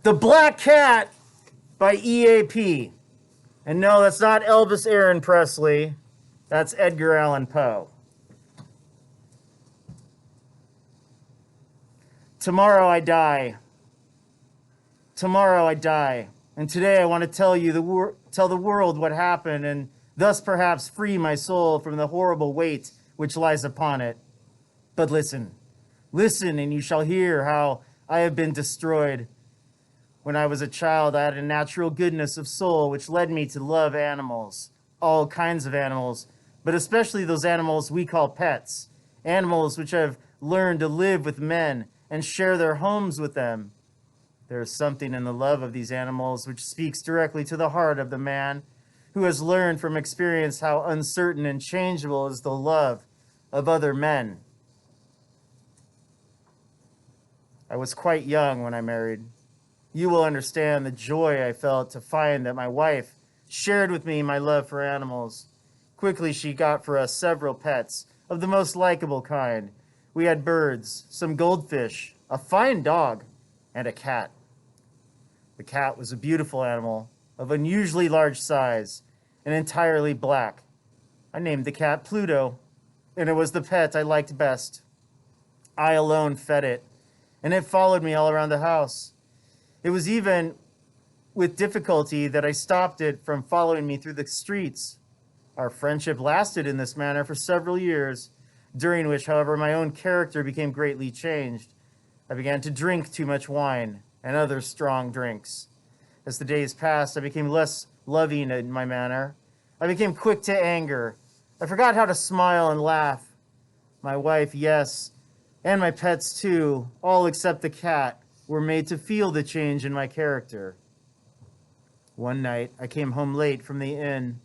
The Black Cat by EAP. And no, that's not Elvis Aaron Presley. That's Edgar Allan Poe. Tomorrow I die. Tomorrow I die. And today I want to tell the world what happened, and thus perhaps free my soul from the horrible weight which lies upon it. But listen, and you shall hear how I have been destroyed. When I was a child, I had a natural goodness of soul which led me to love animals, all kinds of animals, but especially those animals we call pets, animals which have learned to live with men and share their homes with them. There is something in the love of these animals which speaks directly to the heart of the man who has learned from experience how uncertain and changeable is the love of other men. I was quite young when I married. You will understand the joy I felt to find that my wife shared with me my love for animals. Quickly, she got for us several pets of the most likable kind. We had birds, some goldfish, a fine dog, and a cat. The cat was a beautiful animal of unusually large size and entirely black. I named the cat Pluto, and it was the pet I liked best. I alone fed it, and it followed me all around the house. It was even with difficulty that I stopped it from following me through the streets. Our friendship lasted in this manner for several years, during which, however, my own character became greatly changed. I began to drink too much wine and other strong drinks. As the days passed, I became less loving in my manner. I became quick to anger. I forgot how to smile and laugh. My wife, yes, and my pets too, all except the cat, were made to feel the change in my character. One night, I came home late from the inn,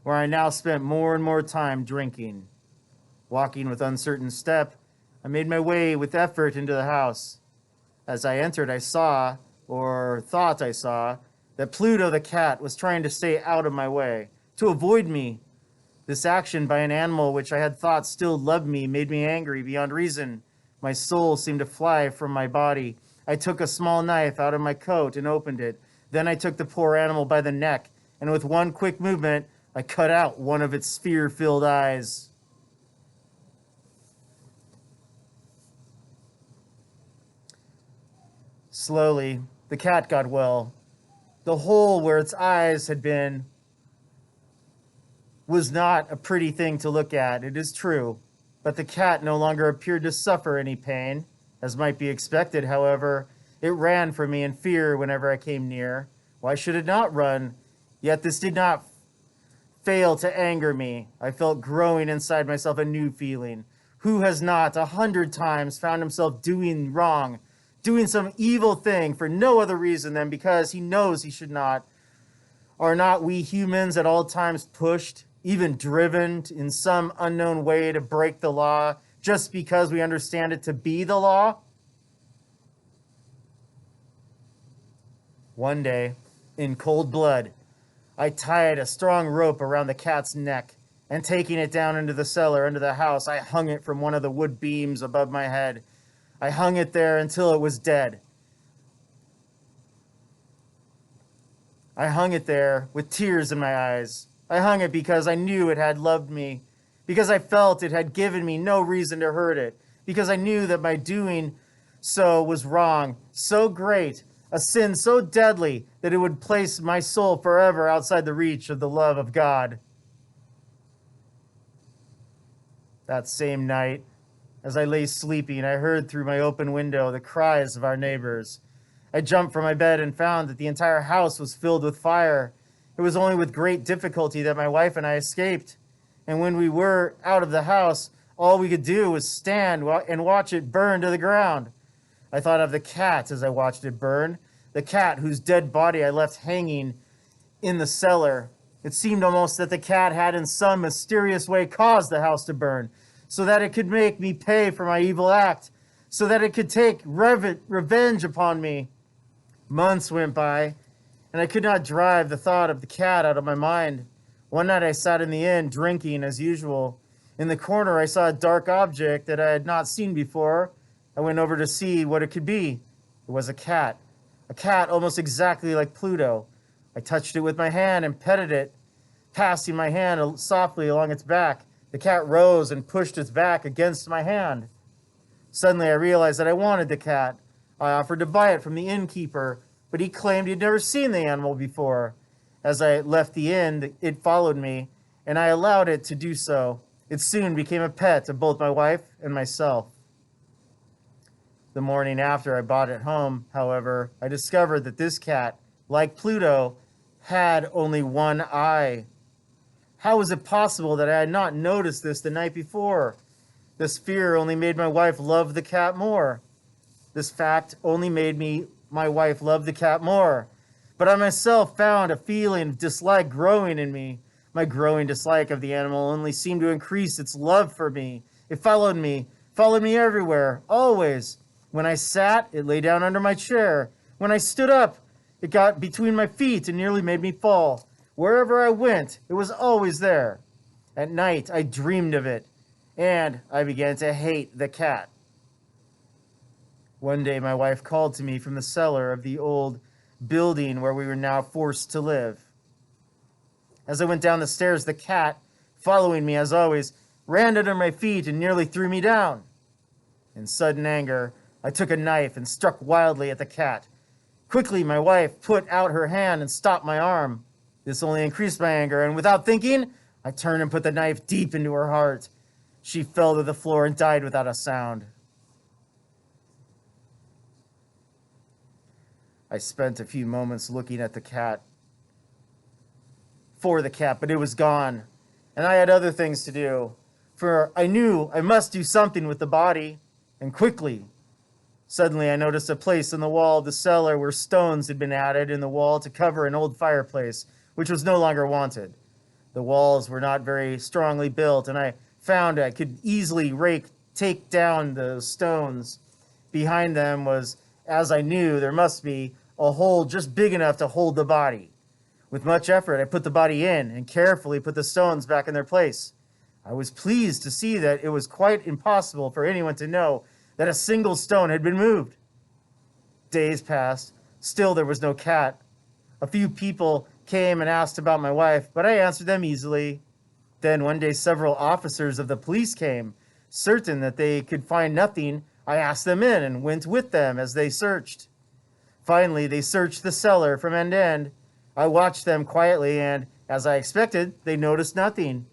where I now spent more and more time drinking. Walking with uncertain step, I made my way with effort into the house. As I entered, I saw, or thought I saw, that Pluto the cat was trying to stay out of my way, to avoid me. This action by an animal which I had thought still loved me made me angry beyond reason. My soul seemed to fly from my body. I took a small knife out of my coat and opened it. Then I took the poor animal by the neck, and with one quick movement, I cut out one of its sphere-filled eyes. Slowly, the cat got well. The hole where its eyes had been was not a pretty thing to look at, it is true, but the cat no longer appeared to suffer any pain. As might be expected, however, it ran from me in fear whenever I came near. Why should it not run? Yet this did not fail to anger me. I felt growing inside myself a new feeling. Who has not 100 times found himself doing wrong, doing some evil thing for no other reason than because he knows he should not? Are not we humans at all times pushed, even driven in some unknown way to break the law just because we understand it to be the law? One day, in cold blood, I tied a strong rope around the cat's neck, and taking it down into the cellar under the house, I hung it from one of the wood beams above my head. I hung it there until it was dead. I hung it there with tears in my eyes. I hung it because I knew it had loved me, because I felt it had given me no reason to hurt it, because I knew that my doing so was wrong, so great, a sin so deadly that it would place my soul forever outside the reach of the love of God. That same night, as I lay sleeping, I heard through my open window the cries of our neighbors. I jumped from my bed and found that the entire house was filled with fire. It was only with great difficulty that my wife and I escaped. And when we were out of the house, all we could do was stand and watch it burn to the ground. I thought of the cat as I watched it burn, the cat whose dead body I left hanging in the cellar. It seemed almost that the cat had in some mysterious way caused the house to burn, so that it could make me pay for my evil act, so that it could take revenge upon me. Months went by, and I could not drive the thought of the cat out of my mind. One night I sat in the inn, drinking as usual. In the corner, I saw a dark object that I had not seen before. I went over to see what it could be. It was a cat a cat almost exactly like Pluto. I touched it with my hand and petted it, passing my hand softly along its back. The cat rose and pushed its back against my hand. Suddenly, I realized that I wanted the cat. I offered to buy it from the innkeeper, but he claimed he'd never seen the animal before. As I left the inn, it followed me, and I allowed it to do so. It soon became a pet of both my wife and myself. The morning after I brought it home, however, I discovered that this cat, like Pluto, had only one eye. How was it possible that I had not noticed this the night before? This fear only made my wife love the cat more. This fact only made my wife love the cat more. But I myself found a feeling of dislike growing in me. My growing dislike of the animal only seemed to increase its love for me. It followed me everywhere, always. When I sat, it lay down under my chair. When I stood up, it got between my feet and nearly made me fall. Wherever I went, it was always there. At night, I dreamed of it, and I began to hate the cat. One day, my wife called to me from the cellar of the old building where we were now forced to live. As I went down the stairs, the cat, following me as always, ran under my feet and nearly threw me down. In sudden anger, I took a knife and struck wildly at the cat. Quickly, my wife put out her hand and stopped my arm. This only increased my anger, and without thinking, I turned and put the knife deep into her heart. She fell to the floor and died without a sound. I spent a few moments looking at the cat, but it was gone, and I had other things to do, for I knew I must do something with the body, and quickly. Suddenly, I noticed a place in the wall of the cellar where stones had been added in the wall to cover an old fireplace, which was no longer wanted. The walls were not very strongly built, and I found I could easily take down those stones. Behind them was, as I knew there must be, a hole just big enough to hold the body. With much effort, I put the body in and carefully put the stones back in their place. I was pleased to see that it was quite impossible for anyone to know that a single stone had been moved. Days passed. Still there was no cat. A few people came and asked about my wife, but I answered them easily. Then one day several officers of the police came. Certain that they could find nothing, I asked them in and went with them as they searched. Finally, they searched the cellar from end to end. I watched them quietly, and, as I expected, they noticed nothing.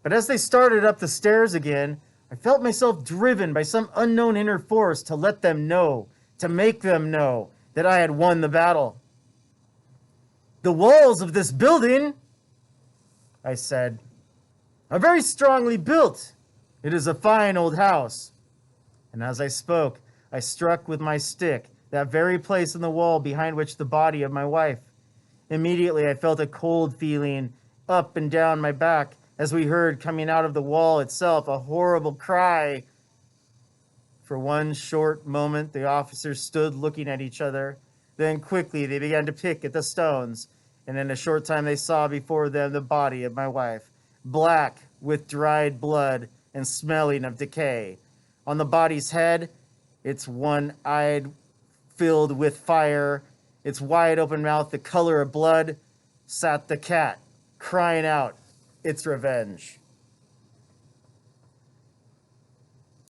But as they started up the stairs again, I felt myself driven by some unknown inner force to let them know, to make them know that I had won the battle. "The walls of this building," I said, "are very strongly built. It is a fine old house." And as I spoke, I struck with my stick that very place in the wall behind which the body of my wife. Immediately, I felt a cold feeling up and down my back as we heard coming out of the wall itself a horrible cry. For one short moment, the officers stood looking at each other. Then quickly they began to pick at the stones, and in a short time they saw before them the body of my wife, black with dried blood and smelling of decay. On the body's head, its one eye filled with fire, its wide open mouth the color of blood, sat the cat, crying out its revenge.